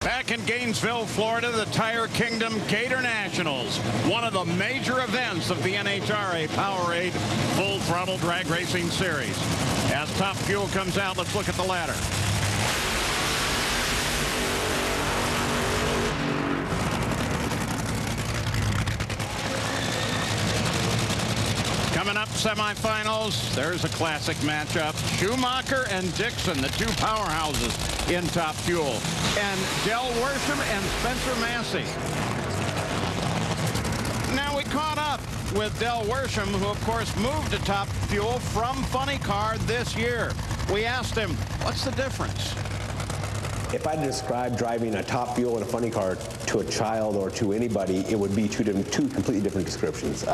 Back in Gainesville, Florida, the Tire Kingdom Gator Nationals, one of the major events of the NHRA Powerade Full Throttle Drag Racing Series. As Top Fuel comes out, let's look at the ladder. Coming up, semifinals, there's a classic matchup. Schumacher and Dixon, the two powerhouses in Top Fuel. And Del Worsham and Spencer Massey. Now we caught up with Del Worsham, who of course moved to Top Fuel from Funny Car this year. We asked him, what's the difference? If I describe driving a Top Fuel and a Funny Car to a child or to anybody, it would be two completely different descriptions.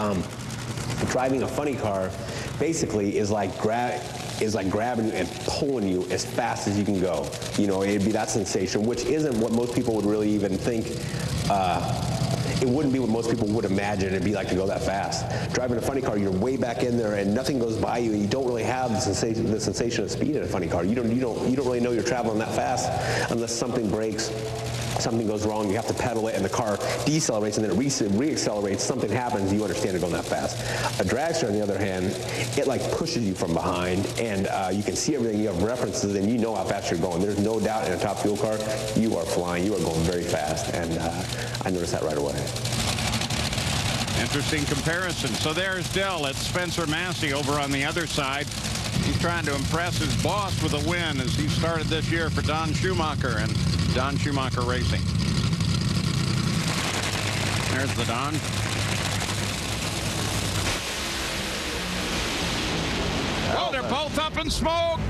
Driving a Funny Car basically is like grabbing you and pulling you as fast as you can go. You know, it'd be that sensation, which isn't what most people would really even think. It wouldn't be what most people would imagine it'd be like to go that fast. Driving a Funny Car, you're way back in there and nothing goes by you, and you don't really have the sensation of speed in a Funny Car. You don't really know you're traveling that fast unless something breaks. Something goes wrong, you have to pedal it, and the car decelerates, and then it re-accelerates. Something happens, you understand it going that fast. A dragster, on the other hand, it like pushes you from behind, and you can see everything. You have references, and you know how fast you're going. There's no doubt in a Top Fuel car, you are flying, you are going very fast, and I noticed that right away. Interesting comparison. So there's Del. It's Spencer Massey over on the other side. He's trying to impress his boss with a win as he started this year for Don Schumacher and Don Schumacher Racing. There's the Don. Oh, they're both up in smoke.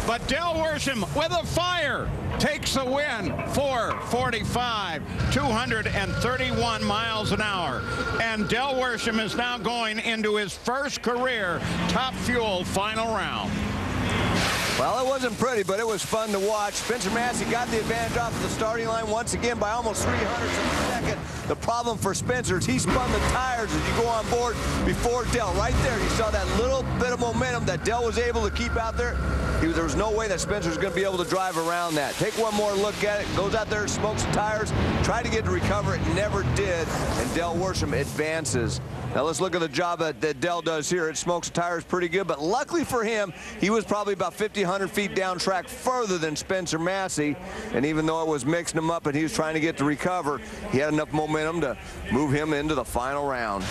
But Del Worsham with a fire takes the win. 4:45, 231 miles an hour. And Del Worsham is now going into his first career Top Fuel final round. Well, it wasn't pretty, but it was fun to watch. Spencer Massey got the advantage off the starting line once again by almost 300 of a second. The problem for Spencer is he spun the tires as you go on board before Del. Right there, you saw that little bit of momentum that Del was able to keep out there. There was no way that Spencer was going to be able to drive around that. Take one more look at it. Goes out there, smokes the tires, tried to get to recover it, never did. And Del Worsham advances. Now let's look at the job that Del does here. It smokes the tires pretty good, but luckily for him, he was probably about 50, 100 feet down track further than Spencer Massey. And even though it was mixing him up and he was trying to get to recover, he had enough momentum to move him into the final round.